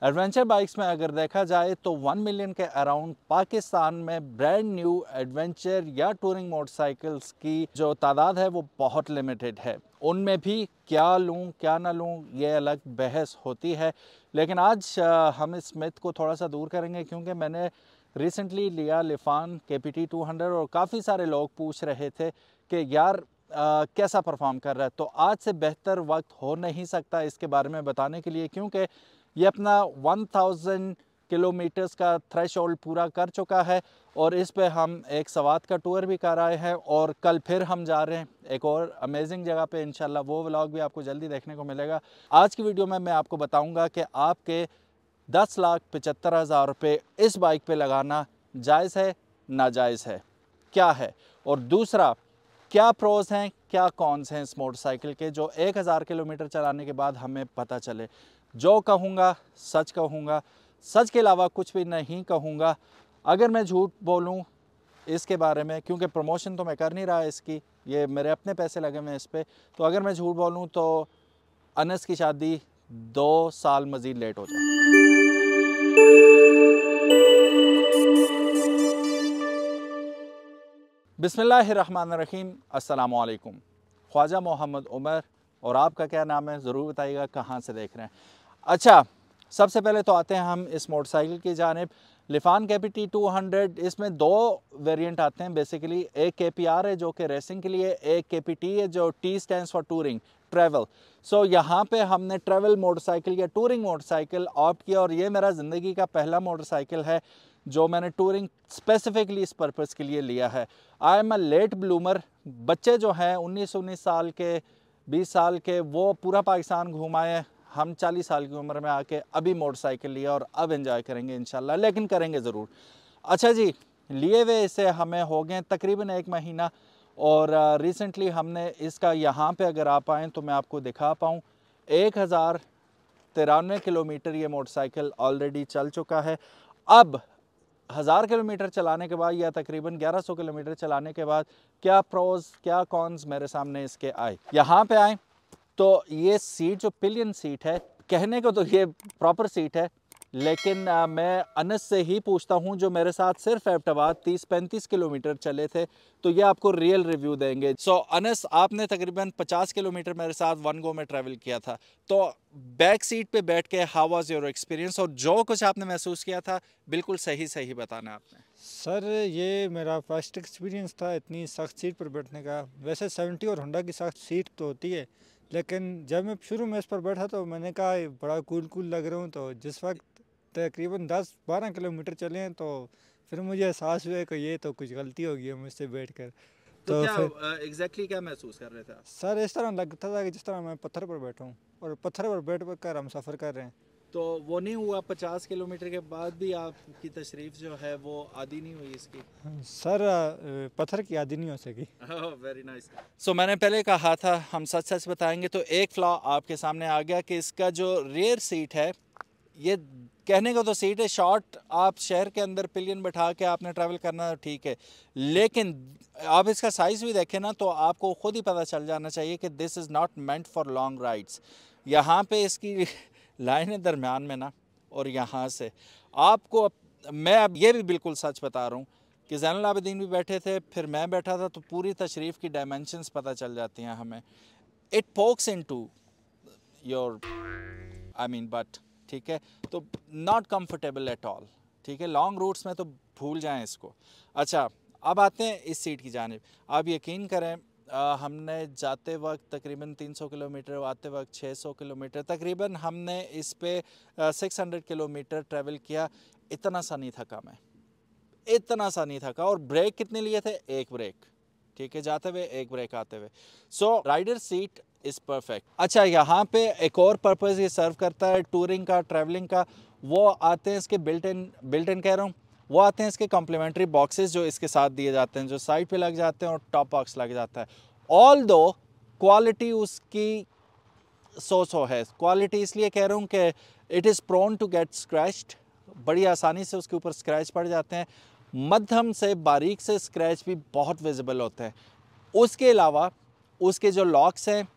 Adventure bikes में अगर देखा जाए तो 1 मिलियन के अराउंड पाकिस्तान में ब्रांड न्यू एडवेंचर या टूरिंग मोटरसाइकिल्स की जो तादाद है वो बहुत लिमिटेड है। उनमें भी क्या लूँ क्या ना लूँ ये अलग बहस होती है, लेकिन आज हम इस मिथ को थोड़ा सा दूर करेंगे क्योंकि मैंने रिसेंटली लिया लिफान KPT 200 और काफ़ी सारे लोग पूछ रहे थे कि यार कैसा परफॉर्म कर रहा है। तो आज से बेहतर वक्त हो नहीं सकता इसके बारे में बताने के लिए, क्योंकि ये अपना 1000 किलोमीटर्स का थ्रेशोल्ड पूरा कर चुका है और इस पे हम एक सवात का टूर भी कर आए हैं और कल फिर हम जा रहे हैं एक और अमेजिंग जगह पे। इंशाल्लाह वो व्लॉग भी आपको जल्दी देखने को मिलेगा। आज की वीडियो में मैं आपको बताऊंगा कि आपके 10,75,000 रुपये इस बाइक पे लगाना जायज़ है नाजायज़ है क्या है, और दूसरा क्या प्रोज हैं क्या कॉन्स हैं इस मोटरसाइकिल के जो 1000 किलोमीटर चलाने के बाद हमें पता चले। जो कहूँगा सच कहूँगा, सच के अलावा कुछ भी नहीं कहूँगा। अगर मैं झूठ बोलूँ इसके बारे में, क्योंकि प्रमोशन तो मैं कर नहीं रहा इसकी, ये मेरे अपने पैसे लगे हुए हैं इस पर, तो अगर मैं झूठ बोलूँ तो अनस की शादी 2 साल मज़ीद लेट हो जाए। बिस्मिल्लाहिर्रहमानिर्रहीम, अस्सलाम वालेकुम। ख्वाजा मोहम्मद उमर, और आपका क्या नाम है ज़रूर बताइएगा, कहाँ से देख रहे हैं। अच्छा, सबसे पहले तो आते हैं हम इस मोटरसाइकिल की जानिब। लिफान KPT 200, इसमें 2 वेरिएंट आते हैं बेसिकली। एक KPR है जो कि रेसिंग के लिए, एक KPT है जो T stands for touring, travel. So यहाँ पे हमने ट्रैवल मोटरसाइकिल या टूरिंग मोटरसाइकिल ऑप्ट किया और ये मेरा ज़िंदगी का पहला मोटरसाइकिल है जो मैंने टूरिंग स्पेसिफिकली इस पर्पज़ के लिए लिया है। I am a late bloomer. बच्चे जो हैं 19 साल के, 20 साल के, वो पूरा पाकिस्तान घुमाए। हम 40 साल की उम्र में आके अभी मोटरसाइकिल लिया और अब एंजॉय करेंगे इंशाल्लाह, लेकिन करेंगे ज़रूर। अच्छा जी, लिए हुए इसे हमें हो गए तकरीबन 1 महीना और रिसेंटली हमने इसका, यहाँ पे अगर आप आएँ तो मैं आपको दिखा पाऊँ, 1093 किलोमीटर ये मोटरसाइकिल ऑलरेडी चल चुका है। अब 1000 किलोमीटर चलाने के बाद या तकरीबन 1100 किलोमीटर चलाने के बाद क्या प्रोज क्या कॉन्स मेरे सामने इसके आए। यहाँ पे आए तो ये सीट जो पिलियन सीट है, कहने को तो ये प्रॉपर सीट है, लेकिन मैं अनस से ही पूछता हूँ जो मेरे साथ सिर्फ एबटाबाद 30-35 किलोमीटर चले थे, तो ये आपको रियल रिव्यू देंगे। सो अनस, आपने तकरीबन 50 किलोमीटर मेरे साथ वन गो में ट्रैवल किया था, तो बैक सीट पे बैठ के हाउ वाज योर एक्सपीरियंस, और जो कुछ आपने महसूस किया था बिल्कुल सही सही बताना आपने। सर ये मेरा फर्स्ट एक्सपीरियंस था इतनी सख्त सीट पर बैठने का। वैसे 70 और होंडा की सख्त सीट तो होती है, लेकिन जब मैं शुरू में इस पर बैठा तो मैंने कहा ये बड़ा कूल कूल लग रहा हूँ। तो जिस वक्त तकरीबन 10-12 किलोमीटर चले हैं तो फिर मुझे एहसास हुआ कि ये तो कुछ गलती हो गई है मुझसे बैठकर। तो तो क्या फिर एग्जैक्टली क्या महसूस कर रहे थे आप? सर इस तरह लगता था कि जिस तरह मैं पत्थर पर बैठा हूँ और पत्थर पर बैठ कर हम सफ़र कर रहे हैं। तो वो नहीं हुआ 50 किलोमीटर के बाद भी आपकी तशरीफ जो है वो आदी नहीं हुई इसकी? सर पत्थर की आदी नहीं हो सकी। Very nice. सो मैंने पहले कहा था हम सच सच बताएंगे, तो एक फ्लॉ आपके सामने आ गया कि इसका जो रियर सीट है, ये कहने को तो सीट है शॉर्ट, आप शहर के अंदर पिलियन बैठा के आपने ट्रैवल करना है ठीक है, लेकिन आप इसका साइज़ भी देखें ना तो आपको खुद ही पता चल जाना चाहिए कि this is not meant for long rides. यहाँ पे इसकी लाइन है दरमियान में ना, और यहाँ से आपको मैं अब ये भी बिल्कुल सच बता रहा हूँ कि ज़ैनुल आबिदीन भी बैठे थे, फिर मैं बैठा था, तो पूरी तशरीफ़ की डायमेंशंस पता चल जाती हैं हमें। It pox into your I mean but, ठीक है, तो नॉट कंफर्टेबल एट ऑल, ठीक है। लॉन्ग रूट्स में तो भूल जाएं इसको। अच्छा, अब आते हैं इस सीट की जानिब। आप यकीन करें हमने जाते वक्त तकरीबन 300 किलोमीटर, आते वक्त 600 किलोमीटर, तकरीबन हमने इस पे 600 किलोमीटर ट्रैवल किया। इतना सा नहीं थका मैं, इतना सा नहीं थका। और ब्रेक कितने लिए थे? एक ब्रेक, ठीक है, जाते हुए एक ब्रेक आते हुए। सो राइडर सीट इज़ परफेक्ट। अच्छा, यहाँ पे एक और पर्पज़ ये सर्व करता है टूरिंग का, ट्रैवलिंग का। वो आते हैं इसके बिल्ट इन कह रहा हूँ, वो आते हैं इसके कॉम्प्लीमेंट्री बॉक्सेस जो इसके साथ दिए जाते हैं, जो साइड पे लग जाते हैं और टॉप बॉक्स लग जाता है। ऑल दो क्वालिटी उसकी सो है। क्वालिटी इसलिए कह रहा हूँ कि it is prone to get scratched, बड़ी आसानी से उसके ऊपर स्क्रैच पड़ जाते हैं। मध्यम से बारीक से स्क्रैच भी बहुत विजिबल होते हैं। उसके अलावा उसके जो लॉक्स हैं,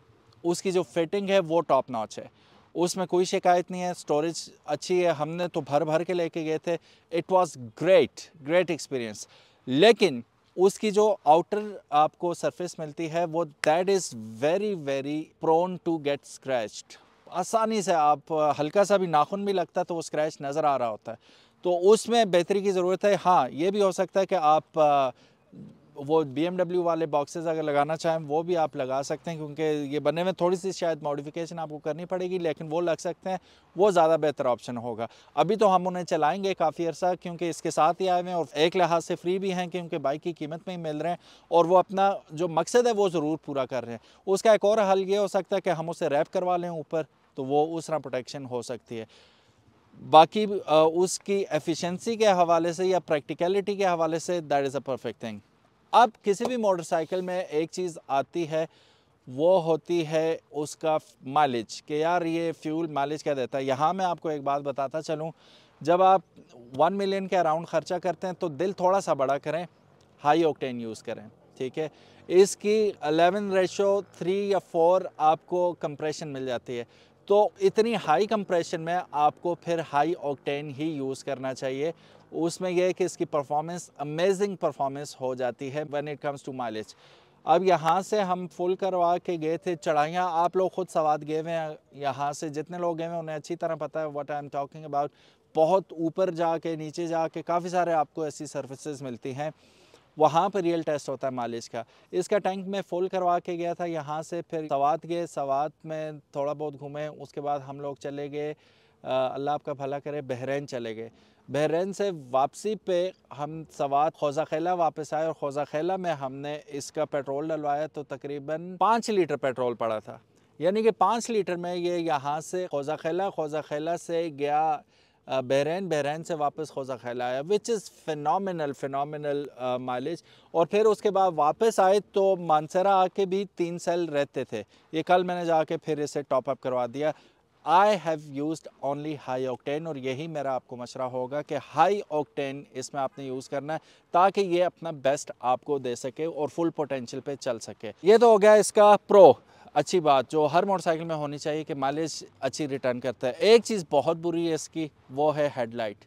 उसकी जो फिटिंग है वो टॉप नॉच है। उसमें कोई शिकायत नहीं है, स्टोरेज अच्छी है, हमने तो भर भर के लेके गए थे। It was great experience. लेकिन उसकी जो आउटर आपको सरफेस मिलती है वो that is very prone to get scratched. आसानी से आप हल्का सा भी नाखून भी लगता है तो वो स्क्रैच नज़र आ रहा होता है, तो उसमें बेहतरी की ज़रूरत है। हाँ, ये भी हो सकता है कि आप वो BMW वाले बॉक्सेस अगर लगाना चाहें वो भी आप लगा सकते हैं, क्योंकि ये बनने में थोड़ी सी शायद मॉडिफिकेशन आपको करनी पड़ेगी, लेकिन वो लग सकते हैं, वो ज़्यादा बेहतर ऑप्शन होगा। अभी तो हम उन्हें चलाएंगे काफ़ी अर्सा, क्योंकि इसके साथ ही आए हुए हैं और एक लिहाज से फ्री भी हैं, क्योंकि बाइक की कीमत में ही मिल रहे हैं और वो अपना जो मकसद है वो ज़रूर पूरा कर रहे हैं। उसका एक और हल ये हो सकता है कि हम उसे रैप करवा लें ऊपर, तो वो उस तरह प्रोटेक्शन हो सकती है। बाकी उसकी एफिशिएंसी के हवाले से या प्रैक्टिकलिटी के हवाले say that is a perfect thing. अब किसी भी मोटरसाइकिल में एक चीज़ आती है, वो होती है उसका माइलेज, कि यार ये फ्यूल माइलेज क्या देता है। यहाँ मैं आपको एक बात बताता चलूँ, जब आप 1 मिलियन के अराउंड ख़र्चा करते हैं तो दिल थोड़ा सा बड़ा करें, हाई ऑक्टेन यूज़ करें, ठीक है। इसकी 11:3 या 4 आपको कंप्रेशन मिल जाती है, तो इतनी हाई कंप्रेशन में आपको फिर हाई ऑक्टेन ही यूज़ करना चाहिए। उसमें यह है कि इसकी परफॉर्मेंस अमेजिंग परफॉर्मेंस हो जाती है when it comes to mileage. अब यहाँ से हम फुल करवा के गए थे, चढ़ाइयाँ आप लोग खुद सवाद गए हुए हैं, यहाँ से जितने लोग गए हैं उन्हें अच्छी तरह पता है what I am talking about. बहुत ऊपर जाके नीचे जाके काफ़ी सारे आपको ऐसी सर्विसेज मिलती हैं, वहाँ पर रियल टेस्ट होता है माइलेज का। इसका टैंक में फुल करवा के गया था, यहाँ से फिर सवात गए, सवात में थोड़ा बहुत घूमे, उसके बाद हम लोग चले गए अल्लाह आपका भला करे बहरीन चले गए। बहरीन से वापसी पे हम सवात खौजाखेला वापस आए और खौजाखेला में हमने इसका पेट्रोल डलवाया तो तकरीबन 5 लीटर पेट्रोल पड़ा था, यानी कि 5 लीटर में ये यहाँ से खौजाखेला से गया बहरीन, बहरीन से वापस खौजाखेला आया, विच इज़ फिनोमिनल माइलेज। और फिर उसके बाद वापस आए तो मानसरा आके भी 3 सेल रहते थे, ये कल मैंने जाके फिर इसे टॉप अप करवा दिया। I have used only high octane, और यही मेरा आपको मशवरा होगा कि हाई ऑक्टेन इसमें आपने यूज़ करना है ताकि ये अपना बेस्ट आपको दे सके और फुल पोटेंशियल पे चल सके। ये तो हो गया इसका प्रो, अच्छी बात जो हर मोटरसाइकिल में होनी चाहिए कि माइलेज अच्छी रिटर्न करता है। एक चीज़ बहुत बुरी है इसकी, वो है हेडलाइट।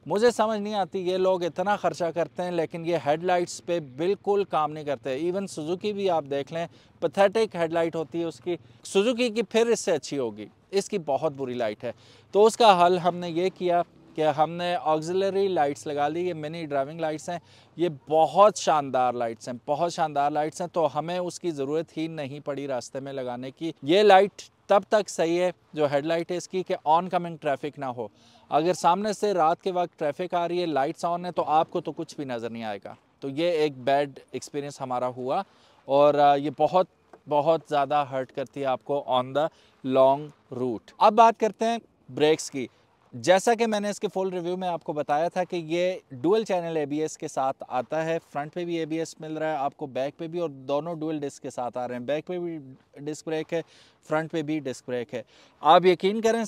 मुझे समझ नहीं आती, ये लोग इतना ख़र्चा करते हैं लेकिन ये हेडलाइट्स पे बिल्कुल काम नहीं करते। इवन सुजुकी भी आप देख लें, पैथेटिक हेडलाइट होती है उसकी, सुजुकी की फिर इससे अच्छी होगी, इसकी बहुत बुरी लाइट है। तो उसका हल हमने ये किया कि हमने ऑक्सिलरी लाइट्स लगा ली, ये मिनी ड्राइविंग लाइट्स हैं, ये बहुत शानदार लाइट्स हैं, बहुत शानदार लाइट्स हैं, तो हमें उसकी ज़रूरत ही नहीं पड़ी रास्ते में लगाने की। ये लाइट तब तक सही है जो हेडलाइट है इसकी कि ऑन कमिंग ट्रैफिक ना हो। अगर सामने से रात के वक्त ट्रैफिक आ रही है, लाइट्स ऑन है, तो आपको तो कुछ भी नज़र नहीं आएगा। तो ये एक बैड एक्सपीरियंस हमारा हुआ और ये बहुत ज़्यादा हर्ट करती है आपको ऑन द लॉन्ग रूट। अब बात करते हैं ब्रेक्स की। जैसा कि मैंने इसके फुल रिव्यू में आपको बताया था कि ये डुअल चैनल ABS के साथ आता है, फ्रंट पे भी ABS मिल रहा है आपको, बैक पे भी, और दोनों डुअल डिस्क के साथ आ रहे हैं। बैक पे भी डिस्क ब्रेक है, फ्रंट पे भी डिस्क ब्रेक है। आप यकीन करें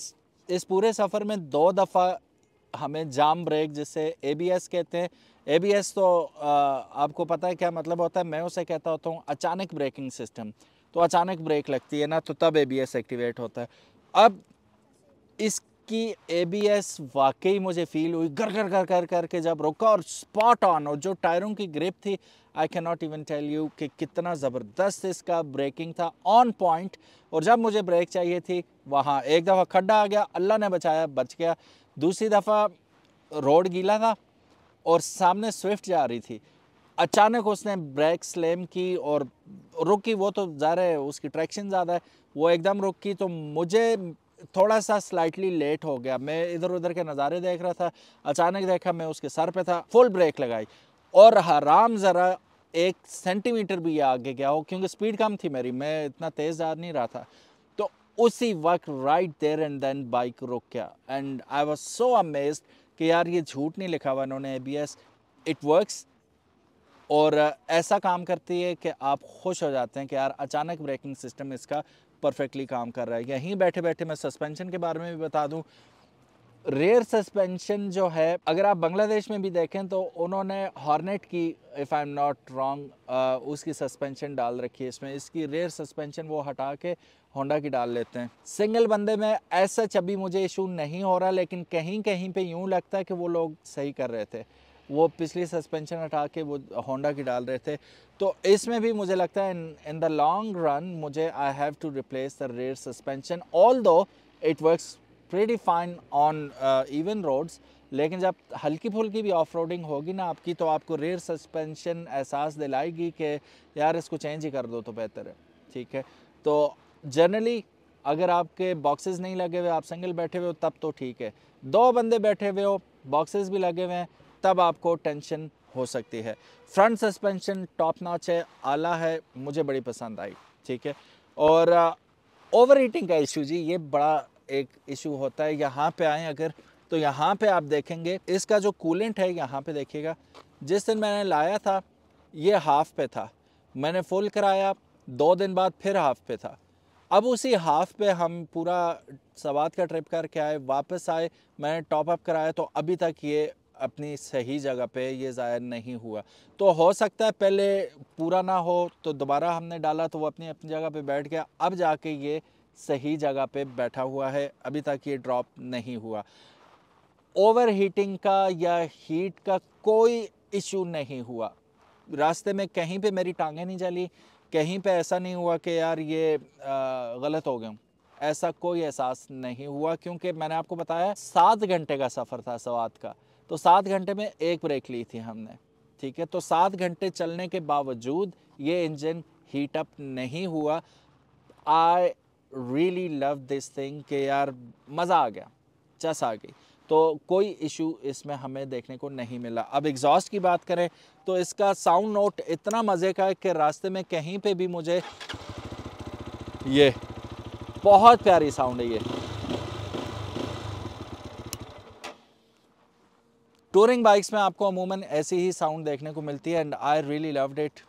इस पूरे सफ़र में 2 दफ़ा हमें जाम ब्रेक, जिससे ABS कहते हैं, ABS तो आपको पता है क्या मतलब होता है, मैं उसे कहता होता हूँ अचानक ब्रेकिंग सिस्टम। तो अचानक ब्रेक लगती है ना, तो तब ABS एक्टिवेट होता है। अब इसकी ABS वाकई मुझे फील हुई कर कर कर कर कर के जब रुका, और स्पॉट ऑन, और जो टायरों की ग्रिप थी, I can not even tell you कि कितना ज़बरदस्त इसका ब्रेकिंग था, ऑन पॉइंट। और जब मुझे ब्रेक चाहिए थी, वहाँ एक दफ़ा खड्डा आ गया, अल्लाह ने बचाया, बच गया। दूसरी दफ़ा रोड गीला था और सामने स्विफ्ट जा रही थी, अचानक उसने ब्रेक स्लैम की और रुकी। वो तो ज़ाहिर है उसकी ट्रैक्शन ज़्यादा है, वो एकदम रुकी, तो मुझे थोड़ा सा स्लाइटली लेट हो गया। मैं इधर उधर के नज़ारे देख रहा था, अचानक देखा मैं उसके सर पे था, फुल ब्रेक लगाई और हराम ज़रा 1 सेंटीमीटर भी आगे गया हो, क्योंकि स्पीड कम थी मेरी, मैं इतना तेज़ जा नहीं रहा था। तो उसी वक्त right there and then bike रुक गया, and I was so amazed कि यार ये झूठ नहीं लिखा हुआ इन्होंने ABS, इट वर्क्स। और ऐसा काम करती है कि आप खुश हो जाते हैं कि यार अचानक ब्रेकिंग सिस्टम इसका परफेक्टली काम कर रहा है। यहीं बैठे बैठे मैं सस्पेंशन के बारे में भी बता दूं, रेयर सस्पेंशन जो है, अगर आप बांग्लादेश में भी देखें तो उन्होंने हॉर्नेट की, if I am not wrong, उसकी सस्पेंशन डाल रखी है इसमें। इसकी रेयर सस्पेंशन वो हटा के होंडा की डाल लेते हैं। सिंगल बंदे में ऐसा अभी मुझे इशू नहीं हो रहा, लेकिन कहीं कहीं पे यूँ लगता है कि वो लोग सही कर रहे थे, वो पिछली सस्पेंशन हटा के वो होंडा की डाल रहे थे। तो इसमें भी मुझे लगता है इन द लॉन्ग रन मुझे I have to replace the rear suspension, although it works pretty fine on even roads. लेकिन जब हल्की फुल्की भी ऑफ रोडिंग होगी ना आपकी, तो आपको रेयर सस्पेंशन एहसास दिलाएगी कि यार इसको चेंज ही कर दो तो बेहतर है। ठीक है, तो जनरली अगर आपके बॉक्सेस नहीं लगे हुए, आप सिंगल बैठे हुए हो, तब तो ठीक है। दो बंदे बैठे हुए हो, बॉक्सेस भी लगे हुए हैं, तब आपको टेंशन हो सकती है। फ्रंट सस्पेंशन टॉप नॉच है, आला है, मुझे बड़ी पसंद आई। ठीक है, और ओवर हीटिंग का इशू जी, ये बड़ा एक इशू होता है। यहाँ पे आए अगर, तो यहाँ पे आप देखेंगे इसका जो कूलेंट है, यहाँ पे देखिएगा, जिस दिन मैंने लाया था ये हाफ पे था, मैंने फुल कराया, 2 दिन बाद फिर हाफ पे था। अब उसी हाफ पे हम पूरा सवात का ट्रिप करके आए, वापस आए, मैंने टॉप अप कराया, तो अभी तक ये अपनी सही जगह पे ये ज़ाहिर नहीं हुआ। तो हो सकता है पहले पूरा ना हो, तो दोबारा हमने डाला तो वो अपनी अपनी जगह पे बैठ गया, अब जाके ये सही जगह पे बैठा हुआ है, अभी तक ये ड्रॉप नहीं हुआ। ओवर हीटिंग का या हीट का कोई इशू नहीं हुआ। रास्ते में कहीं पे मेरी टांगें नहीं जली, कहीं पे ऐसा नहीं हुआ कि यार ये गलत हो गया, ऐसा कोई एहसास नहीं हुआ। क्योंकि मैंने आपको बताया 7 घंटे का सफ़र था सवात का, तो 7 घंटे में एक ब्रेक ली थी हमने। ठीक है, तो 7 घंटे चलने के बावजूद ये इंजन हीट अप नहीं हुआ। I really love this thing कि यार मज़ा आ गया, चस आ गई। तो कोई इशू इसमें हमें देखने को नहीं मिला। अब एग्जॉस्ट की बात करें तो इसका साउंड नोट इतना मज़े का है कि रास्ते में कहीं पे भी मुझे ये बहुत प्यारी साउंड है। ये टूरिंग बाइक्स में आपको अमूमन ऐसी ही साउंड देखने को मिलती है, and I really loved it.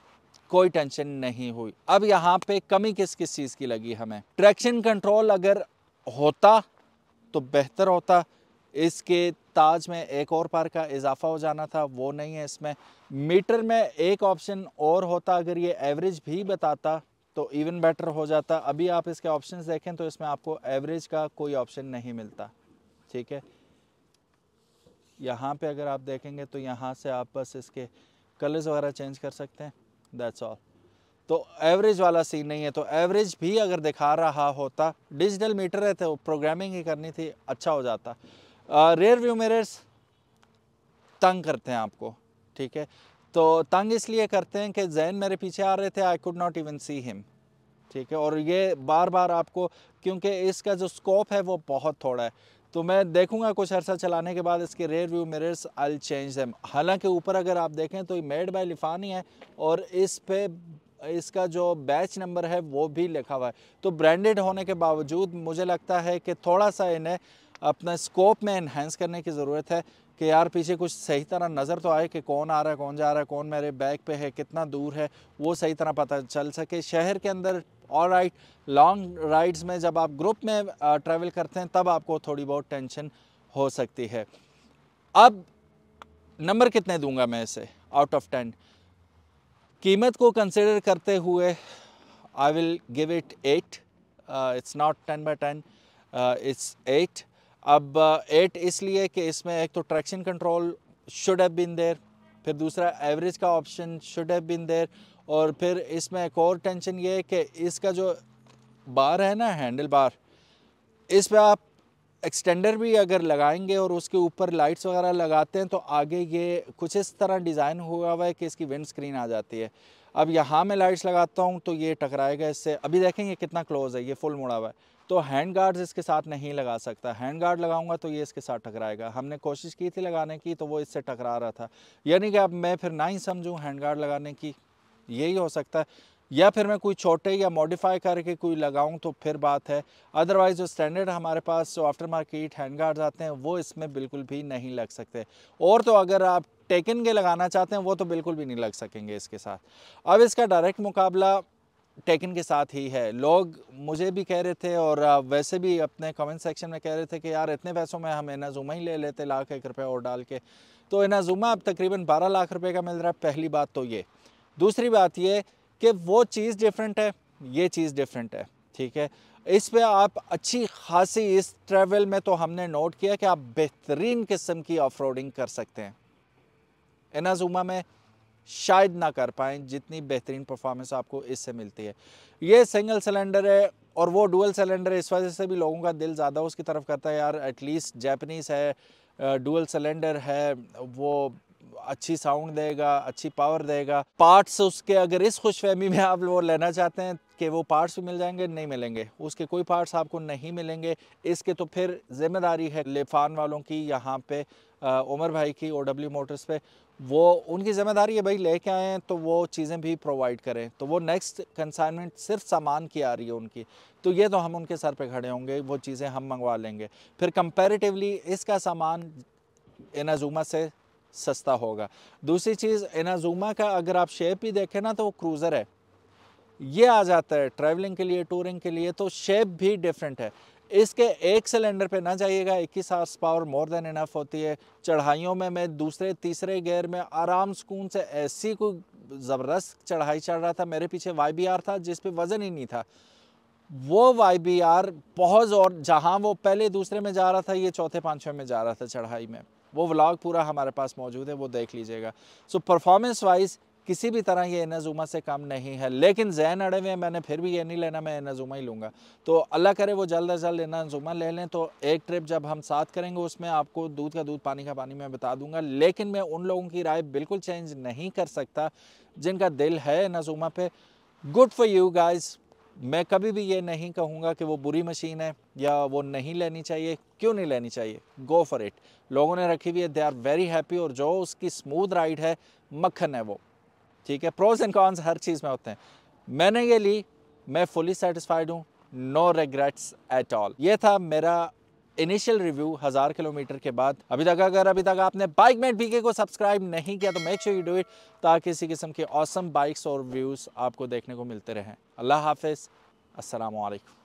कोई टेंशन नहीं हुई। अब यहाँ पे कमी किस किस चीज़ की लगी हमें, ट्रैक्शन कंट्रोल अगर होता तो बेहतर होता। इसके ताज में एक और पार का इजाफा हो जाना था, वो नहीं है इसमें। मीटर में एक ऑप्शन और होता, अगर ये एवरेज भी बताता तो इवन बेटर हो जाता। अभी आप इसके ऑप्शंस देखें तो इसमें आपको एवरेज का कोई ऑप्शन नहीं मिलता। ठीक है, यहाँ पे अगर आप देखेंगे तो यहाँ से आप बस इसके कलर्स वगैरह चेंज कर सकते हैं, दैट्स ऑल। तो एवरेज वाला सीन नहीं है। तो एवरेज भी अगर दिखा रहा होता, डिजिटल मीटर है तो प्रोग्रामिंग ही करनी थी, अच्छा हो जाता। रेयर व्यू मिरर्स तंग करते हैं आपको। ठीक है, तो तंग इसलिए करते हैं कि जैन मेरे पीछे आ रहे थे, I could not even see him. ठीक है, और ये बार बार आपको, क्योंकि इसका जो स्कोप है वो बहुत थोड़ा है, तो मैं देखूंगा कुछ अर्सा चलाने के बाद इसके rear view mirrors I change them. हालांकि ऊपर अगर आप देखें तो मेड बाय लिफानी है, और इस पे इसका जो बैच नंबर है वो भी लिखा हुआ है। तो ब्रांडेड होने के बावजूद मुझे लगता है कि थोड़ा सा इन्हें अपना स्कोप में इन्हेंस करने की ज़रूरत है कि यार पीछे कुछ सही तरह नज़र तो आए कि कौन आ रहा है, कौन जा रहा है, कौन मेरे बैक पे है, कितना दूर है, वो सही तरह पता चल सके। शहर के अंदर ऑलराइट, लॉन्ग राइड्स में जब आप ग्रुप में ट्रैवल करते हैं तब आपको थोड़ी बहुत टेंशन हो सकती है। अब नंबर कितने दूंगा मैं इसे आउट ऑफ 10? कीमत को कंसिडर करते हुए I will give it 8। It's not 10/10, it's 8। अब 8 इसलिए कि इसमें एक तो traction control should have been there, फिर दूसरा एवरेज का option should have been there, और फिर इसमें एक और टेंशन ये है कि इसका जो बार है ना, हैंडल बार, इस पर आप एक्सटेंडर भी अगर लगाएंगे और उसके ऊपर लाइट्स वगैरह लगाते हैं तो आगे ये कुछ इस तरह डिज़ाइन हुआ हुआ है कि इसकी विंड स्क्रीन आ जाती है। अब यहाँ मैं लाइट्स लगाता हूँ तो ये टकराएगा इससे। अभी देखें ये कितना क्लोज है, ये फुल मुड़ा हुआ है, तो हैंड गार्ड्स इसके साथ नहीं लगा सकता। हैंड गार्ड लगाऊंगा तो ये इसके साथ टकराएगा। हमने कोशिश की थी लगाने की तो वो इससे टकरा रहा था, यानी कि अब मैं फिर ना ही समझूँ हैंड गार्ड लगाने की, यही हो सकता है। या फिर मैं कोई छोटे या मॉडिफाई करके कोई लगाऊं तो फिर बात है। अदरवाइज़ जो स्टैंडर्ड हमारे पास जो आफ्टर मार्केट हैंड गार्ड्स आते हैं वो इसमें बिल्कुल भी नहीं लग सकते, और तो अगर आप टेकन के लगाना चाहते हैं वो तो बिल्कुल भी नहीं लग सकेंगे इसके साथ। अब इसका डायरेक्ट मुकाबला टेकन के साथ ही है। लोग मुझे भी कह रहे थे और वैसे भी अपने कमेंट सेक्शन में कह रहे थे कि यार इतने पैसों में हम इनाजुमा ही ले लेते, लाख एक रुपये और डाल के। तो इनाजुमा अब तकरीबन 12 लाख रुपए का मिल रहा है। पहली बात तो ये। दूसरी बात ये कि वो चीज़ डिफरेंट है, ये चीज़ डिफरेंट है, ठीक है। इस पे आप अच्छी खासी, इस ट्रैवल में तो हमने नोट किया कि आप बेहतरीन किस्म की ऑफ रोडिंग कर सकते हैं। इनाजुमा में शायद ना कर पाएँ जितनी बेहतरीन परफॉर्मेंस आपको इससे मिलती है। ये सिंगल सिलेंडर है और वो डुअल सिलेंडर है, इस वजह से भी लोगों का दिल ज़्यादा उसकी तरफ करता है, यार एटलीस्ट जैपनीज़ है, डुअल सिलेंडर है, वो अच्छी साउंड देगा, अच्छी पावर देगा। पार्ट्स उसके अगर इस खुशफहमी में आप वो लेना चाहते हैं कि वो पार्ट्स भी मिल जाएंगे, नहीं मिलेंगे, उसके कोई पार्ट्स आपको नहीं मिलेंगे। इसके तो फिर जिम्मेदारी है लिफान वालों की, यहाँ पे उमर भाई की OW मोटर्स पे, वो उनकी ज़िम्मेदारी है भाई, लेके आए हैं तो वो चीज़ें भी प्रोवाइड करें। तो वो नेक्स्ट कंसाइनमेंट सिर्फ सामान की आ रही है उनकी, तो ये तो हम उनके सर पे खड़े होंगे, वो चीज़ें हम मंगवा लेंगे। फिर कंपैरेटिवली इसका सामान इनाजुमा से सस्ता होगा। दूसरी चीज़, इनाजुमा का अगर आप शेप भी देखें ना तो वो क्रूज़र है, ये आ जाता है ट्रैवलिंग के लिए, टूरिंग के लिए, तो शेप भी डिफरेंट है। इसके एक सिलेंडर पे ना जाइएगा, 21 horse power more than enough होती है। चढ़ाइयों में मैं दूसरे तीसरे गियर में आराम सुकून से ऐसी कोई ज़बरदस्त चढ़ाई चढ़ रहा था। मेरे पीछे YBR था जिस पे वज़न ही नहीं था, वो YBR बहुत ज़ोर, जहाँ वो पहले दूसरे में जा रहा था, ये चौथे पाँचवें में जा रहा था चढ़ाई में। वो व्लॉग पूरा हमारे पास मौजूद है, वो देख लीजिएगा। सो परफॉर्मेंस वाइज किसी भी तरह ये इनाजुमा से कम नहीं है, लेकिन जहन अड़े हुए हैं, मैंने फिर भी ये नहीं लेना, मैं इनाजुमा ही लूँगा। तो अल्लाह करे वो जल्द अज जल्द इनाजुमा ले लें। तो एक ट्रिप जब हम साथ करेंगे उसमें आपको दूध का दूध पानी का पानी मैं बता दूंगा, लेकिन मैं उन लोगों की राय बिल्कुल चेंज नहीं कर सकता जिनका दिल है इनाजुमा पे। Good for you guys. मैं कभी भी ये नहीं कहूँगा कि वो बुरी मशीन है या वो नहीं लेनी चाहिए। क्यों नहीं लेनी चाहिए? Go for it. लोगों ने रखी हुई है, दे आर वेरी हैप्पी, और जो उसकी स्मूथ राइड है, मक्खन है वो, ठीक है। प्रोज एंड कॉन्स हर चीज़ में होते हैं। मैंने ये ली, मैं फुली सेटिस्फाइड हूँ, नो रिग्रेट्स एट ऑल। ये था मेरा इनिशियल रिव्यू 1000 किलोमीटर के बाद। अभी तक आपने बाइकमेट PK को सब्सक्राइब नहीं किया तो make sure you do it, ताकि इसी किस्म के ऑसम बाइक्स और व्यूज़ आपको देखने को मिलते रहें। अल्लाह हाफिज़, अस्सलाम वालेकुम।